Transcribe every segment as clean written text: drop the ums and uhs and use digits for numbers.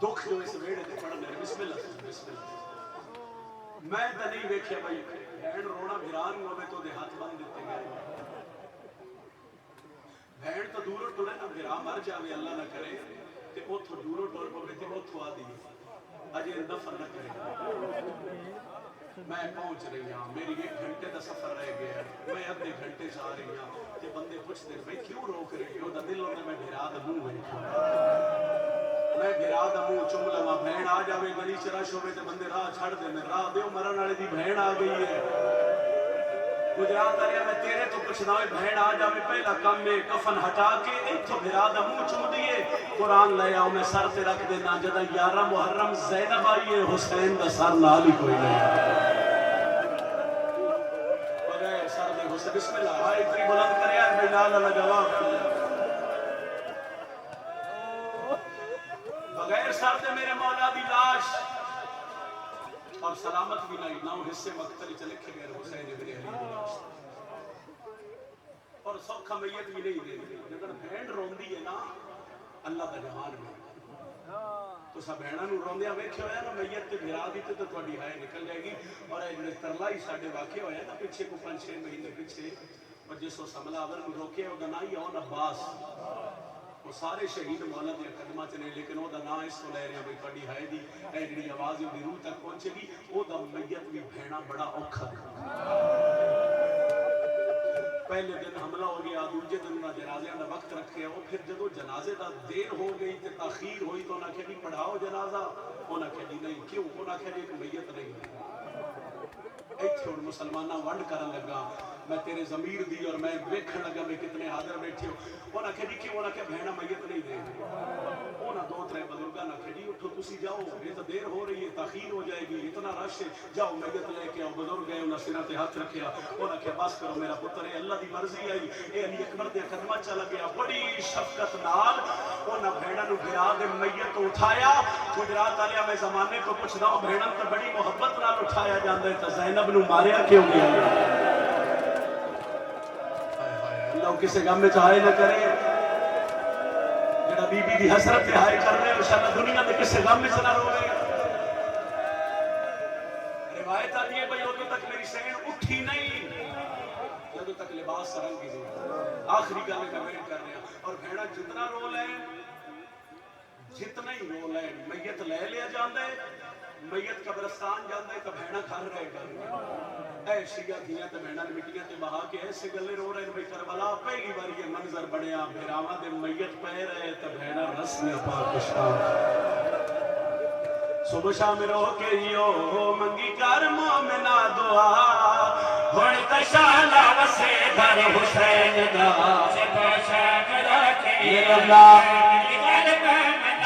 دکھ جو اس ویڑے تے پڑھنے بسم اللہ بسم اللہ میں تو نہیں ویکھیا بھائی بہن رونا بھران ہوے تو دے ہاتھ بن دیتے گئے بہن تو دوروں ٹرے نہ بھرا مر جاوے اللہ نہ کرے تے اوتھوں دوروں ٹر پوے تے اوتھوں آ دی اجے دفن نہ کرے میں پہنچ رہی ہوں میری 1 گھنٹے کا سفر رہ گیا میں ادھے گھنٹے سے آ رہی ہوں تے بندے پوچھتے بھائی کیوں روک رہی ہو دل ہوتا میں بھرا دا منہ میں بھرا دا منہ چوم لواں بہن آ جاوے گلی چ رش ہوے تے بندے راہ چھڑ دے میں راہ دیو مرن والے دی بہن آ گئی ہے گجرات آیا میں تیرے تو پوچھنا ہوئے بہن آ جاوے پہلا کم میں کفن ہٹا کے ایتھوں بھرا دا منہ چوم دیے قرآن لے آؤ میں سر تے رکھ دینا جدا 11 محرم زینب آئی ہے حسین دا سر نال ہی کوئی نہیں بغیر سر دے حسین بسم اللہ ہائی اتنی بلند کرے یار میں نال اللہ جواب بغیر سر دے میرے مولا دی لاش اور سلامت بھی نہیں نہ حصے مقتل چ لکھے گئے حسین ابن علی دی لاش اور سوکھا میت بھی نہیں دے جدن بہن روندی ہے نا اللہ دا جہان میں تو سب بہناں نوں روندیاں ویکھیا ہویا نا میت تے بھرا دیتے تو تہاڈی ہائے نکل جائے گی اور اے جڑے ترلا ہی ساڈے واقع ہویا نا پیچھے کو 5-6 مہینے پیچھے اور جس وقت حملہ آور نوں روکے او دا نام ہی اون عباس وہ سارے شہید مولا دے قدماں چ نے لیکن او دا نام اس تو لے رہے ہیں بھئی تہاڈی ہائے دی اے جڑی آواز دی روح تک پہنچے گی او دا میت بھی بہنا بڑا اوکھا پہلے دن حملہ ہو گیا دوسرے دن نہ جنازے دا وقت رکھے وہ پھر جدو جنازے دا دیر ہو گئی تے تاخیر ہوئی تو انہاں کہی پڑھاؤ جنازہ انہاں کہی نہیں کیوں انہاں کہی ایک میت نہیں ایتھے ہن مسلماناں ونڈ کرن لگا میں تیرے ضمیر دی اور میں ویکھن لگا میں کتنے حاضر بیٹھے ہو انہاں کہی کیوں انہاں کہ بہنا میت نہیں دے انہاں 2-3 بزرگاں نہ کہی اٹھو تسی جاؤ یہ تو دیر ہو رہی ہے تاخیر ہو جائے گی اتنا رش ہے جاؤ میت لے کے آؤ بزرگ گئے انہاں سرہ تے ہاتھ رکھیا انہاں کہ بس کرو میرا پتر ہے اللہ دی مرضی آئی اے علی اکبر دے قدماں چلا گیا بڑی شفقت نال انہاں بہناں نوں گرا دے میت اٹھایا گجرات والے میں زمانے کو پوچھدا ہوں بہناں تے بڑی محبت نال اٹھایا جاندا ہے تے زینب نوں ماریا کیوں گیا اللہ کسے غم میں چاہے نہ کرے جڑا بی بی دی حسرت تے ہائے کر رہے انشاءاللہ دنیا میں کسے غم میں چلا روے روایت آتی ہے بھئی ادھر تک میری سین اٹھی نہیں ادھر تک لباس سرنگی نہیں آخری گالے میں ویٹ کر رہے ہیں اور بھیڑا جتنا رول ہے جتنا ہی رول ہے میت لے لیا جاندے میت قبرستان جاندے تو بھیڑا گھر رہے گا اے شیعہ دیا تو بھیڑا مٹیاں تے بہا کے ایسے گلے رو رہے ہیں بھئی کربلا پہلی بار یہ منظر بڑھیا بھیراواں دے میت پہ رہے تو بھیڑا رسمی پاک شام صبح شام رو کے یو منگی کر مومنہ دعا ہون تشالا وسے در حسین دا صبح شام رو کے میرا اللہ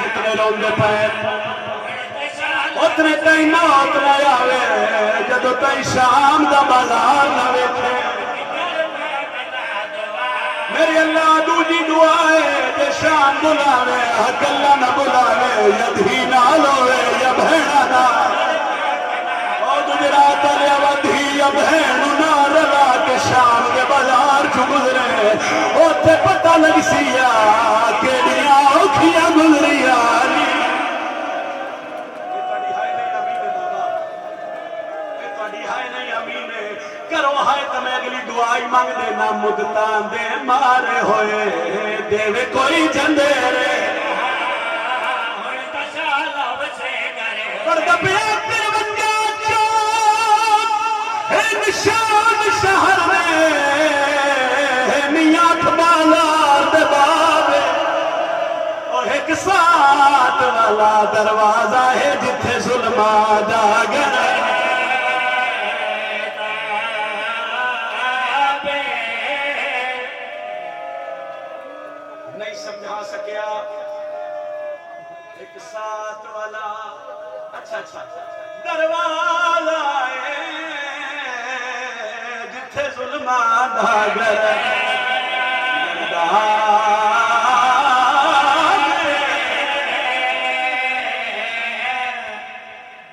جتنے روندے پیر اتنے تئی موت نہ آوے جدو تئی شام دا بازار نہ ویکھے میری اللہ دوجی دعائے جے شام بلاوے حق اللہ نہ بلاوے یا دھی نال ہوئے یا بہنا نہ او گجرات والے ودھی یا بہن نہ رلا کے شام کے بازار چ گزرے اوتھے پتہ لگ سیا کیڑیاں اوکھیاں گزریاں کرو ہائے تو میں اگلی دعائی مانگ دینا مدتان دے مارے ہوئے دیوے کوئی جندے رے پردہ پیا پھر بنگا چوک ہے نشان شہر میں ہے میات بالار دے بابے اور ایک ساتھ والا دروازہ ہے جتھے ظلمہ جاگر ہے سمجھا سکیا ایک ساتھ والا اچھا دروازہ ہے جتھے ظلمہ داگر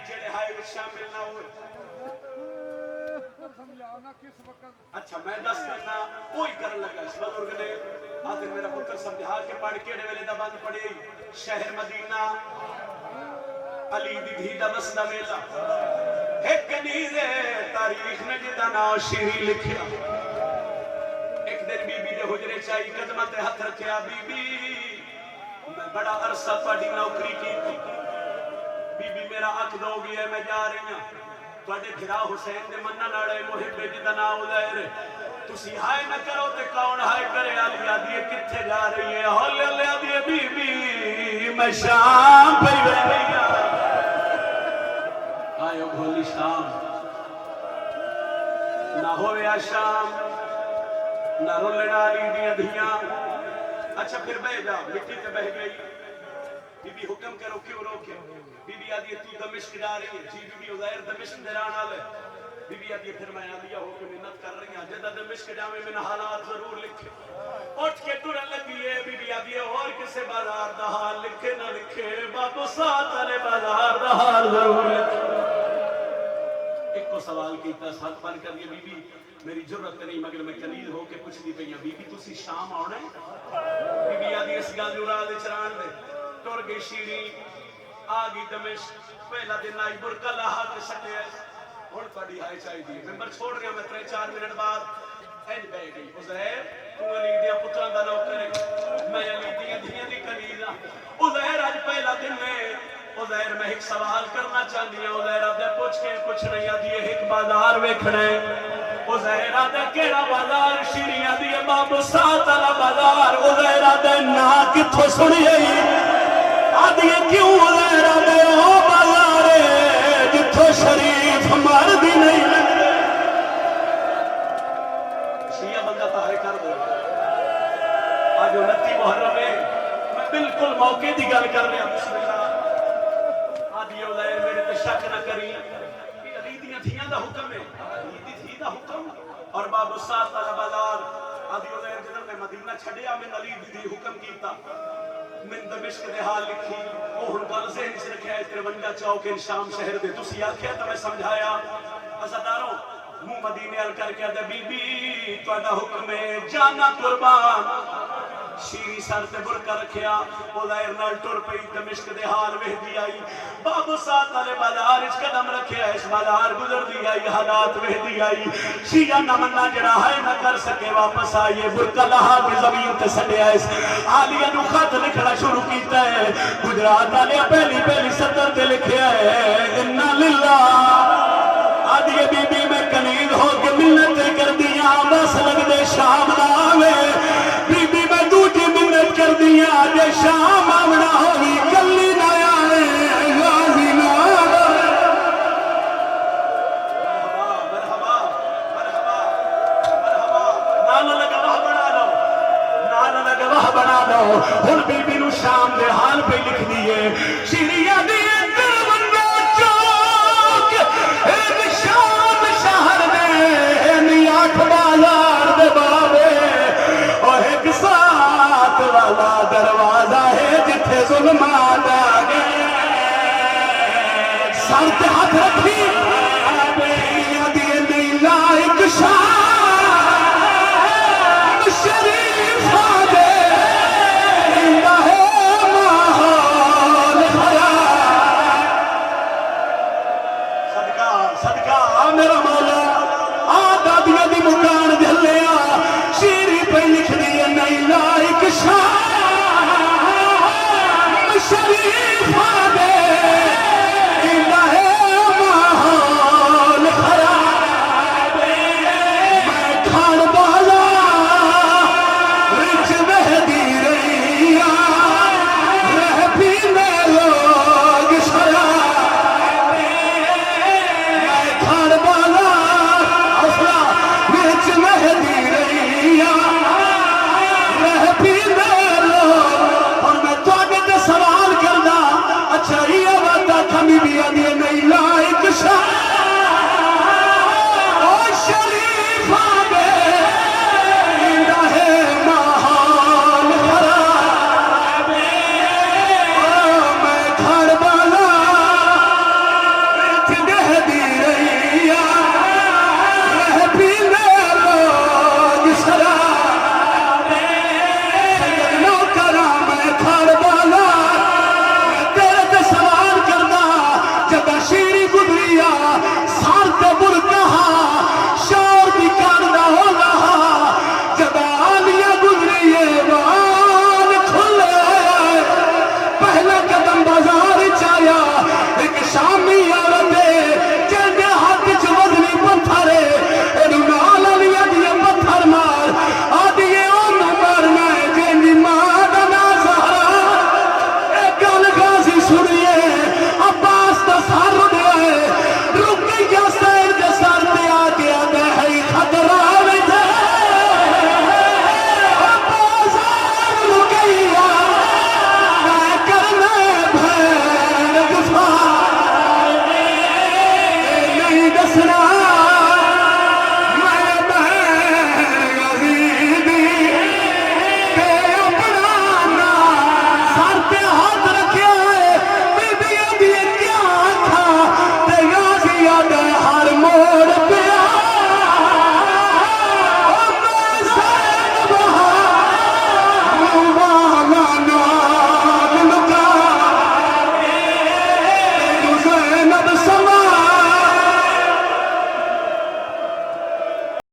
جڑے ہائے وچ شامل نہ ہوئے اچھا میں دس کرنا کوئی کرن لگا اس بزرگ نے آدھر میرا پتر سمجھا کے پڑھ کے ویلے دا بند پڑے شہر مدینہ علی دی دھی دا مسنا میلا ایک کنیز تاریخ نے جدا نام شیری لکھیا ایک دن بی بی دے حجرے چائی قدمہ تے ہاتھ رکھیا بی بی میں بڑا عرصہ تھوڑی نوکری کی تھی بی بی میرا حق دو گی ہے میں جا رہی ہوں تھوڑے بھرا حسین دے منہ ناڑے محب جدا نام عزیر تسی ہائے نہ کرو تے کون ہائے کرے علی آدھی کتھے جا رہی ہے ہولے علی آدھی بی بی میں شام پہ رہی آئیو بھولی شام نہ ہویا شام نہ رولنا علی دیا دھیاں اچھا پھر بہ جا مٹی تے بہ گئی بی بی حکم کرو کیوں روکے بی بی آدھی تو دمشق جا رہی ہے جی بی بی عزیر دمشق دیران آلے بی بی آدھی پھر میں آدھیا ہو کہ منت کر رہی ہیں جدہ دمشق جامے میں حالات ضرور لکھے اٹھ کے ٹورن لگی ہے بی بی آدھی اور کسے بازار دا حال لکھے نہ لکھے بابو ساتھ علی بازار دا حال ضرور لکھے ایک کو سوال کیتا ساتھ پان کر یہ بی بی میری جرت نہیں مگر میں کنیز ہو کے پوچھ دی پئی بی بی تسی شام آنا ہے بی بی آدھی اس گل نورا دے چران دے ٹر گئی شیری آگی دمشق پہلا دن آئی برکا لاہا کے سکے اور تھوڑی ہائی چاہی دی ممبر چھوڑ رہا میں 3-4 منٹ بعد این بہ گئی عزیر تو علی دیا پتران دا نوکر ہے میں علی دیا دیا دی کنیز عزیر آج پہلا دن میں عزیر میں ایک سوال کرنا چاہنی ہے عزیر آدھے پوچھ کے کچھ نہیں آدھی ایک بازار ویکھنے عزیر آدھے کیڑا بازار شیری آدھی بابو سات علا بازار عزیر آدھے نا کتھو سنی ہے آدھی کیوں عزیر آدھے ہو بازار جتھو شریف مرد ہی نہیں لگتے شیعہ بندہ تاہرے کر دو آج 29 محرم ہے میں بالکل موقع دی گل کر رہا بسم اللہ آدھی عزیر میرے تے شک نہ کری علی دیاں دھیاں دا حکم ہے علی دی دھی دا حکم اور بابو سات علی بازار آدھی عزیر جنہوں نے مدینہ چھڑیا میں علی دی دھی حکم کیتا من دمشق دے حال لکھی وہ ہنگال ذہن سے رکھیا ہے 53 چوک ان شام شہر دے تسی آکھیا تو میں سمجھایا عزاداروں منہ مدینے ال کر کے بی بی تہاڈا حکم ہے جانا قربان شیری سر تے برکا رکھیا عزیر نال ٹر پئی دمشق دے حال وہدی آئی بابو سات علی بازار اس قدم رکھیا اس بازار گزر دی آئی حالات وہدی آئی شیعہ نہ مننا جڑا ہے نہ کر سکے واپس آئیے برکا لہا کی زمین تے سٹیا اس عالیہ نو خط لکھنا شروع کیتا ہے گجرات والے پہلی سطر تے لکھیا ہے انا للہ آدھی بی بی میں کنیز ہو کے منت کر دیا بس لگ دے شام نہ بی بی میں دوجی منت کر دیا جے شام آمنا ہوگی کلی نہ آئے غازی نہ مرحبا نانا لگا گواہ بنا دو ہن بی بی نو شام دے حال پہ لکھ دیئے شیریہ دیئے دروازہ ہے جتھے ظلمات آ گئے سر